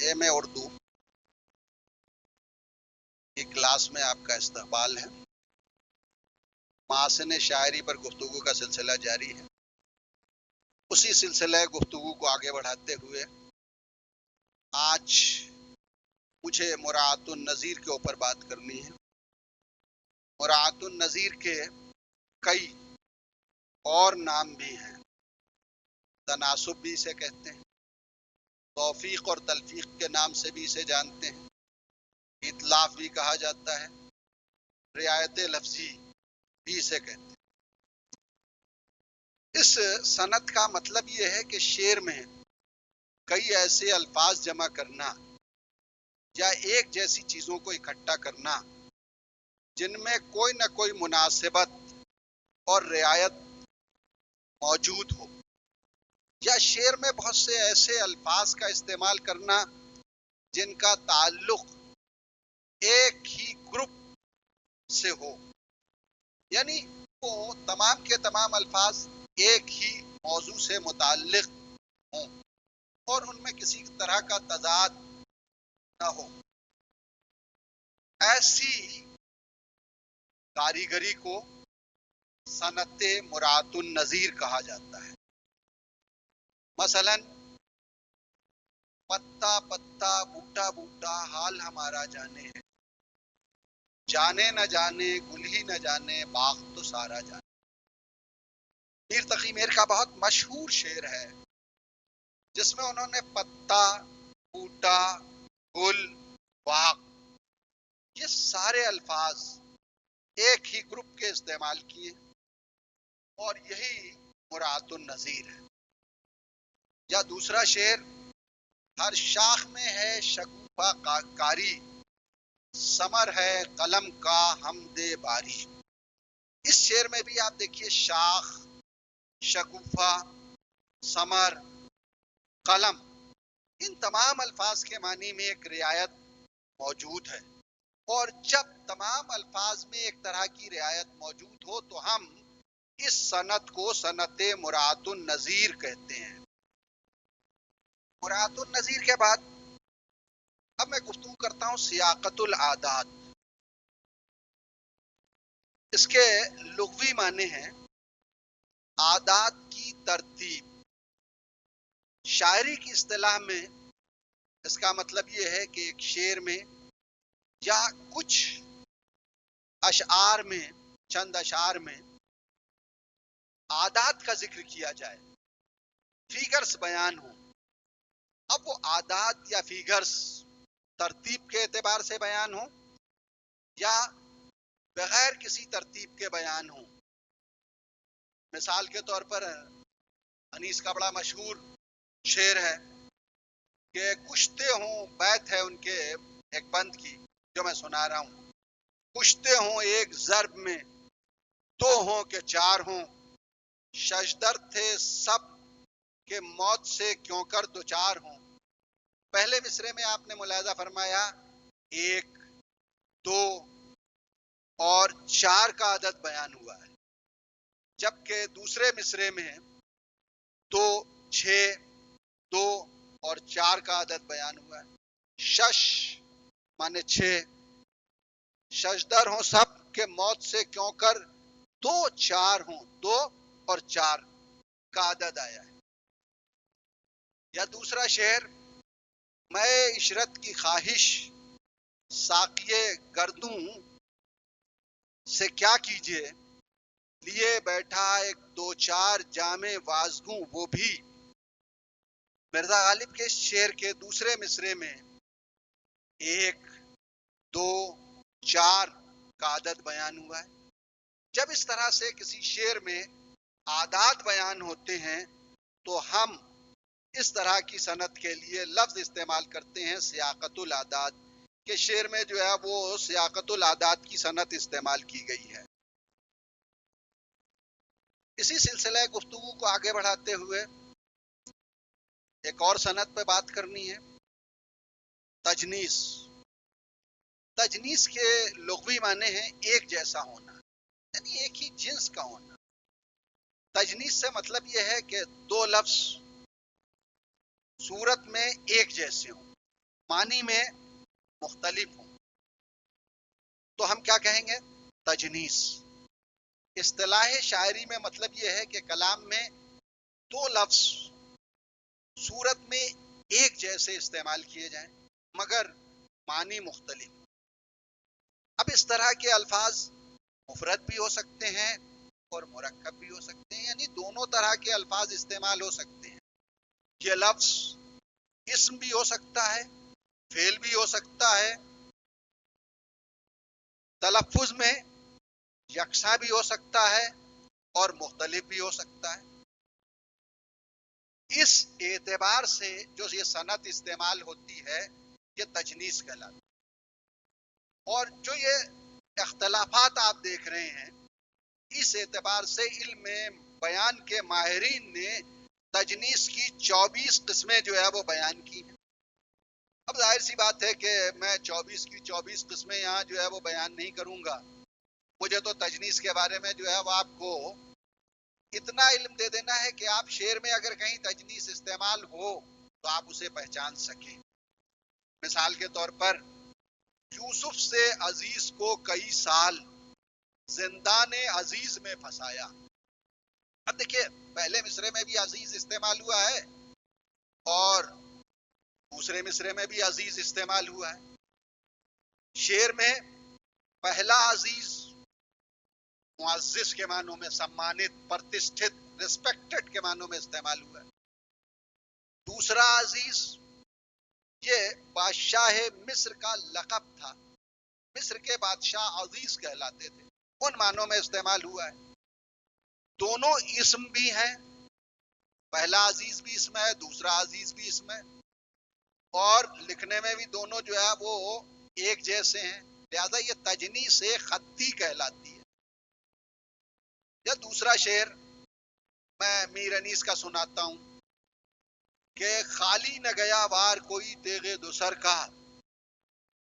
M اے اردو کی class میں آپ کا استقبال ہے۔ محاسن شاعری پر گفتگو کا سلسلہ جاری ہے۔ اسی سلسلہ گفتگو کو آگے بڑھاتے ہوئے آج مجھے مراعات النظیر کے اوپر بات کرنی ہے۔ مراعات النظیر کے کئی اور نام بھی ہیں۔ تناسب بھی اسے کہتے ہیں، توفیق اور تلفیق کے نام سے بھی اسے جانتے ہیں، اطلاف بھی کہا جاتا ہے، رعایت لفظی بھی اسے کہتے ہیں۔ اس صنعت کا مطلب یہ ہے کہ شعر میں کئی ایسے الفاظ جمع کرنا یا ایک جیسی چیزوں کو اکٹھا کرنا جن میں کوئی نہ کوئی مناسبت اور رعایت موجود ہو، یا شعر میں بہت سے ایسے الفاظ کا استعمال کرنا جن کا تعلق ایک ہی گروپ سے ہو، یعنی وہ تمام کے تمام الفاظ ایک ہی موضوع سے متعلق ہوں اور ان میں کسی طرح کا تضاد نہ ہو۔ ایسی کاریگری کو صنعت مراعات النظیر کہا جاتا ہے۔ مثلا پتا پتا بوٹا بوٹا حال ہمارا جانے ہے، جانے نہ جانے گل ہی نہ جانے باغ تو سارا جانے۔ میر تقی میر کا بہت مشہور شعر ہے جس میں انہوں نے پتا، بوٹا، گل، باغ یہ سارے الفاظ ایک ہی گروپ کے استعمال کیے اور یہی مراعات النظیر ہے۔ یا دوسرا شعر، ہر شاخ میں ہے شگوفہ کاری، ثمر ہے قلم کا حمد باری۔ اس شعر میں بھی آپ دیکھیے شاخ، شگوفہ، ثمر، قلم، ان تمام الفاظ کے معنی میں ایک رعایت موجود ہے، اور جب تمام الفاظ میں ایک طرح کی رعایت موجود ہو تو ہم اس صنعت کو صنعت مراعات النظیر کہتے ہیں۔ مراعات النظیر کے بعد اب میں گفتگو کرتا ہوں سیاقت العادات۔ اس کے لغوی معنی ہیں عادات کی ترتیب۔ شاعری کی اصطلاح میں اس کا مطلب یہ ہے کہ ایک شعر میں یا کچھ اشعار میں، چند اشعار میں عادات کا ذکر کیا جائے، فیگرز بیان ہوں۔ اب وہ عادات یا فیگرز ترتیب کے اعتبار سے بیان ہوں یا بغیر کسی ترتیب کے بیان ہوں۔ مثال کے طور پر انیس کا بڑا مشہور شعر ہے کہ کشتے ہوں، بیت ہے ان کے ایک بند کی جو میں سنا رہا ہوں، کشتے ہوں ایک ضرب میں، دو ہوں کہ چار ہوں، ششدر تھے سب کہ موت سے کیوں کر دوچار ہوں۔ پہلے مصرے میں آپ نے ملاحظہ فرمایا ایک، دو اور چار کا عدد بیان ہوا ہے، جبکہ دوسرے مصرے میں دو، چھ، دو اور چار کا عدد بیان ہوا ہے۔ شش مانے چھ، ششدر ہوں سب کہ موت سے کیوں کر دو چار ہوں، دو اور چار کا عدد آیا ہے۔ یا دوسرا شعر، میں عشرت کی خواہش ساقیے گردوں سے کیا کیجیے، لیے بیٹھا ایک دو چار جام وازگوں وہ بھی۔ مرزا غالب کے شعر کے دوسرے مصرے میں ایک، دو، چار کا عدد بیان ہوا ہے۔ جب اس طرح سے کسی شعر میں عادات بیان ہوتے ہیں تو ہم اس طرح کی صنعت کے لیے لفظ استعمال کرتے ہیں سیاقت العادات، کہ شعر میں جو ہے وہ سیاقت العادات کی صنعت استعمال کی گئی ہے۔ اسی سلسلہ گفتگو کو آگے بڑھاتے ہوئے ایک اور صنعت پہ بات کرنی ہے، تجنیس۔ تجنیس کے لغوی معنی ہیں ایک جیسا ہونا، یعنی ایک ہی جنس کا ہونا۔ تجنیس سے مطلب یہ ہے کہ دو لفظ صورت میں ایک جیسے ہوں، معنی میں مختلف ہوں تو ہم کیا کہیں گے؟ تجنیس۔ اصطلاح شاعری میں مطلب یہ ہے کہ کلام میں دو لفظ صورت میں ایک جیسے استعمال کیے جائیں مگر معنی مختلف۔ اب اس طرح کے الفاظ مفرد بھی ہو سکتے ہیں اور مرکب بھی ہو سکتے ہیں، یعنی دونوں طرح کے الفاظ استعمال ہو سکتے ہیں۔ یہ لفظ اسم بھی ہو سکتا ہے، فعل بھی ہو سکتا ہے، تلفظ میں یکساں بھی ہو سکتا ہے اور مختلف بھی ہو سکتا ہے۔ اس اعتبار سے جو یہ صنعت استعمال ہوتی ہے یہ تجنیس کہلاتی ہے۔ اور جو یہ اختلافات آپ دیکھ رہے ہیں اس اعتبار سے علم بیان کے ماہرین نے تجنیس کی 24 قسمیں جو ہے وہ بیان کی ہیں۔ اب ظاہر سی بات ہے کہ میں 24 کی 24 قسمیں یہاں جو ہے وہ بیان نہیں کروں گا۔ مجھے تو تجنیس کے بارے میں جو ہے وہ آپ کو اتنا علم دے دینا ہے کہ آپ شعر میں اگر کہیں تجنیس استعمال ہو تو آپ اسے پہچان سکیں۔ مثال کے طور پر یوسف سے عزیز کو کئی سال زندان عزیز میں پھنسایا۔ اب دیکھیے پہلے مصرے میں بھی عزیز استعمال ہوا ہے اور دوسرے مصرے میں بھی عزیز استعمال ہوا ہے۔ شعر میں پہلا عزیز معزز کے معنوں میں، سمانت، پرتشٹھت، ریسپیکٹڈ کے معنوں میں استعمال ہوا ہے۔ دوسرا عزیز یہ بادشاہ مصر کا لقب تھا، مصر کے بادشاہ عزیز کہلاتے تھے، ان معنوں میں استعمال ہوا ہے۔ دونوں اسم بھی ہیں، پہلا عزیز بھی اسم ہے، دوسرا عزیز بھی اسم ہے، اور لکھنے میں بھی دونوں جو ہے وہ ایک جیسے ہیں، لہذا یہ تجنیس خطی کہلاتی ہے۔ یا دوسرا شعر میں میر انیس کا سناتا ہوں کہ خالی نہ گیا وار کوئی تیغ دوسر کا،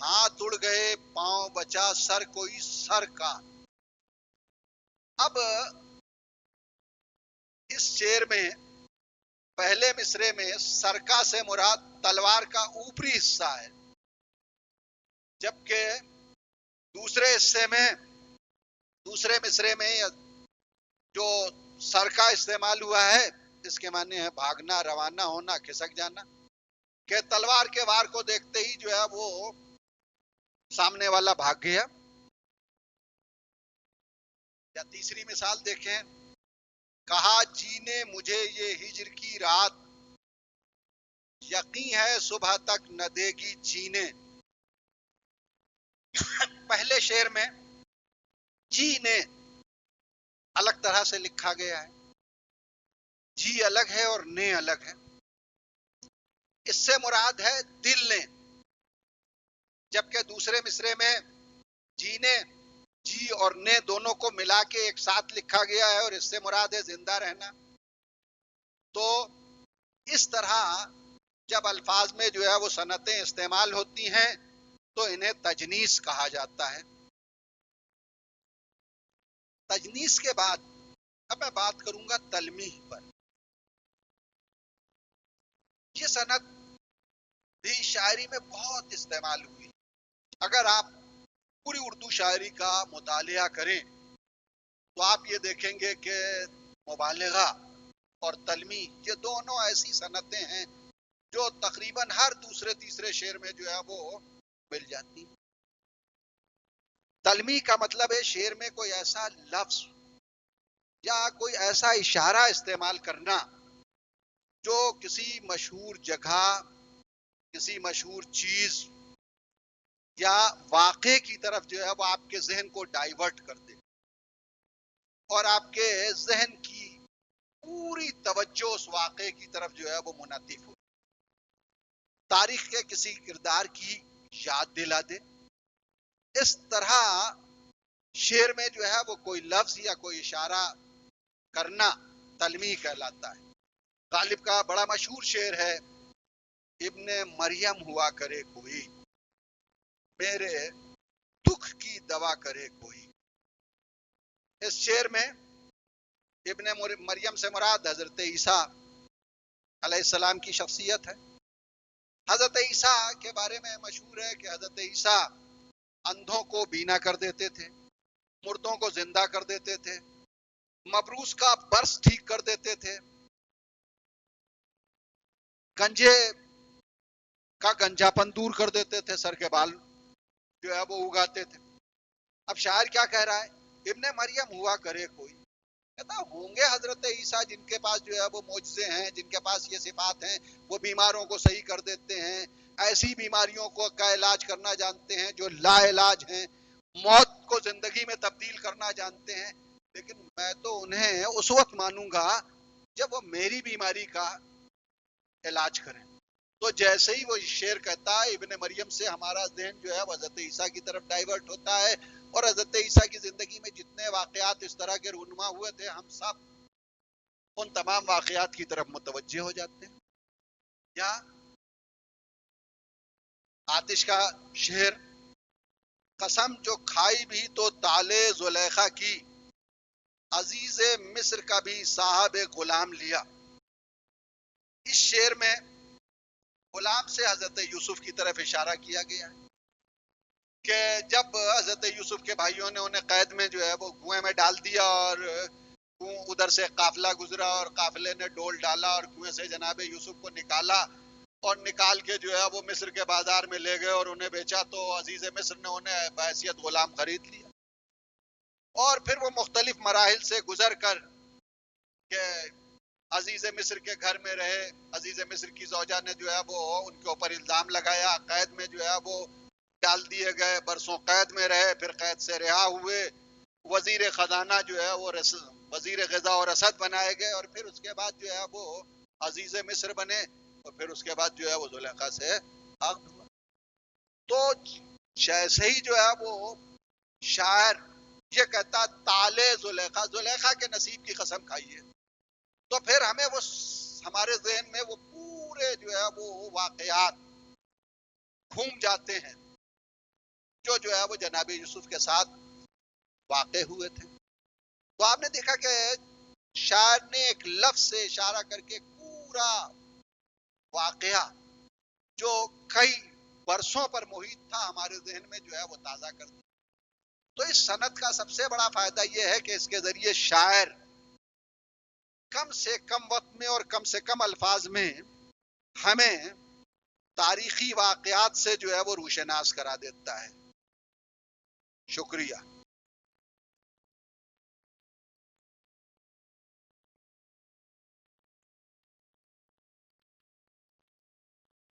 ہاتھ اڑ گئے پاؤں بچا سر کوئی سر کا۔ اب اس شعر میں پہلے مصرے میں سرکا سے مراد تلوار کا اوپری حصہ ہے، جبکہ دوسرے مصرے میں جو سرکا استعمال ہوا ہے اس کے معنی ہے بھاگنا، روانہ ہونا، کھسک جانا، کہ تلوار کے وار کو دیکھتے ہی جو ہے وہ سامنے والا بھاگ گیا۔ یا تیسری مثال دیکھیں، کہا جی نے مجھے یہ ہجر کی رات، یقین ہے صبح تک نہ دے گی جینے۔ پہلے شعر میں جی نے الگ طرح سے لکھا گیا ہے، جی الگ ہے اور نے الگ ہے، اس سے مراد ہے دل نے، جبکہ دوسرے مصرے میں جینے، جی اور نے دونوں کو ملا کے ایک ساتھ لکھا گیا ہے اور اس سے مراد ہے زندہ رہنا۔ تو اس طرح جب الفاظ میں جو ہے وہ صنعتیں استعمال ہوتی ہیں تو انہیں تجنیس کہا جاتا ہے۔ تجنیس کے بعد اب میں بات کروں گا تلمیح پر۔ یہ صنعت بھی شاعری میں بہت استعمال ہوئی۔ اگر آپ پوری اردو شاعری کا مطالعہ کریں تو آپ یہ دیکھیں گے کہ مبالغہ اور تلمیح یہ دونوں ایسی صنعتیں ہیں جو تقریباً ہر دوسرے تیسرے شعر میں جو ہے وہ مل جاتی ہیں۔ تلمیح کا مطلب ہے شعر میں کوئی ایسا لفظ یا کوئی ایسا اشارہ استعمال کرنا جو کسی مشہور جگہ، کسی مشہور چیز یا واقعے کی طرف جو ہے وہ آپ کے ذہن کو ڈائیورٹ کر دے اور آپ کے ذہن کی پوری توجہ اس واقعے کی طرف جو ہے وہ منعطف ہو، تاریخ کے کسی کردار کی یاد دلا دے۔ اس طرح شعر میں جو ہے وہ کوئی لفظ یا کوئی اشارہ کرنا تلمیح کہلاتا ہے۔ غالب کا بڑا مشہور شعر ہے، ابن مریم ہوا کرے کوئی، میرے دکھ کی دوا کرے کوئی۔ اس شعر میں ابن مریم سے مراد حضرت عیسیٰ علیہ السلام کی شخصیت ہے۔ حضرت عیسیٰ کے بارے میں مشہور ہے کہ حضرت عیسیٰ اندھوں کو بینا کر دیتے تھے، مردوں کو زندہ کر دیتے تھے، مبروس کا برس ٹھیک کر دیتے تھے، گنجے کا گنجا پن دور کر دیتے تھے، سر کے بال جو ہے وہ اگاتے تھے۔ اب شاعر کیا کہہ رہا ہے؟ ابن مریم ہوا کرے کوئی، کہتا ہوں گے حضرت عیسیٰ جن کے پاس جو ہے وہ معجزے ہیں، جن کے پاس یہ صفات ہیں، وہ بیماروں کو صحیح کر دیتے ہیں، ایسی بیماریوں کا علاج کرنا جانتے ہیں جو لا علاج ہیں، موت کو زندگی میں تبدیل کرنا جانتے ہیں، لیکن میں تو انہیں اس وقت مانوں گا جب وہ میری بیماری کا علاج کریں۔ تو جیسے ہی وہ شعر کہتا ہے، ابن مریم سے ہمارا ذہن جو ہے وہ حضرت عیسیٰ کی طرف ڈائیورٹ ہوتا ہے، اور حضرت عیسیٰ کی زندگی میں جتنے واقعات اس طرح کے رونما ہوئے تھے، ہم سب ان تمام واقعات کی طرف متوجہ ہو جاتے ہیں۔ یا آتش کا شعر، قسم جو کھائی بھی تو تالے زلیخا کی، عزیز مصر کا بھی صاحب غلام لیا۔ اس شعر میں غلام سے حضرت یوسف کی طرف اشارہ کیا گیا ہے کہ جب حضرت یوسف کے بھائیوں نے انہیں قید میں جو ہے وہ کنویں میں ڈال دیا، اور ادھر سے قافلہ گزرا اور قافلے نے ڈول ڈالا اور کنویں سے جناب یوسف کو نکالا، اور نکال کے جو ہے وہ مصر کے بازار میں لے گئے اور انہیں بیچا، تو عزیز مصر نے انہیں بحیثیت غلام خرید لیا، اور پھر وہ مختلف مراحل سے گزر کر کہ عزیز مصر کے گھر میں رہے، عزیز مصر کی زوجہ نے جو ہے وہ ان کے اوپر الزام لگایا، قید میں جو ہے وہ ڈال دیے گئے، برسوں قید میں رہے، پھر قید سے رہا ہوئے، وزیر خزانہ جو ہے وہ وزیر غذا اور رسد بنائے گئے، اور پھر اس کے بعد جو ہے وہ عزیز مصر بنے، اور پھر اس کے بعد جو ہے وہ زلیخا سے عقد ہوا۔ تو جیسے ہی جو ہے وہ شاعر یہ کہتا تالے زلیخا، زلیخا کے نصیب کی قسم کھائیے، تو پھر ہمیں وہ ہمارے ذہن میں وہ پورے جو ہے وہ واقعات گھوم جاتے ہیں جو ہے وہ جناب یوسف کے ساتھ واقع ہوئے تھے۔ تو آپ نے دیکھا کہ شاعر نے ایک لفظ سے اشارہ کر کے پورا واقعہ جو کئی برسوں پر محیط تھا ہمارے ذہن میں جو ہے وہ تازہ کر دیا۔ تو اس صنعت کا سب سے بڑا فائدہ یہ ہے کہ اس کے ذریعے شاعر کم سے کم وقت میں اور کم سے کم الفاظ میں ہمیں تاریخی واقعات سے جو ہے وہ روشناس کرا دیتا ہے۔ شکریہ۔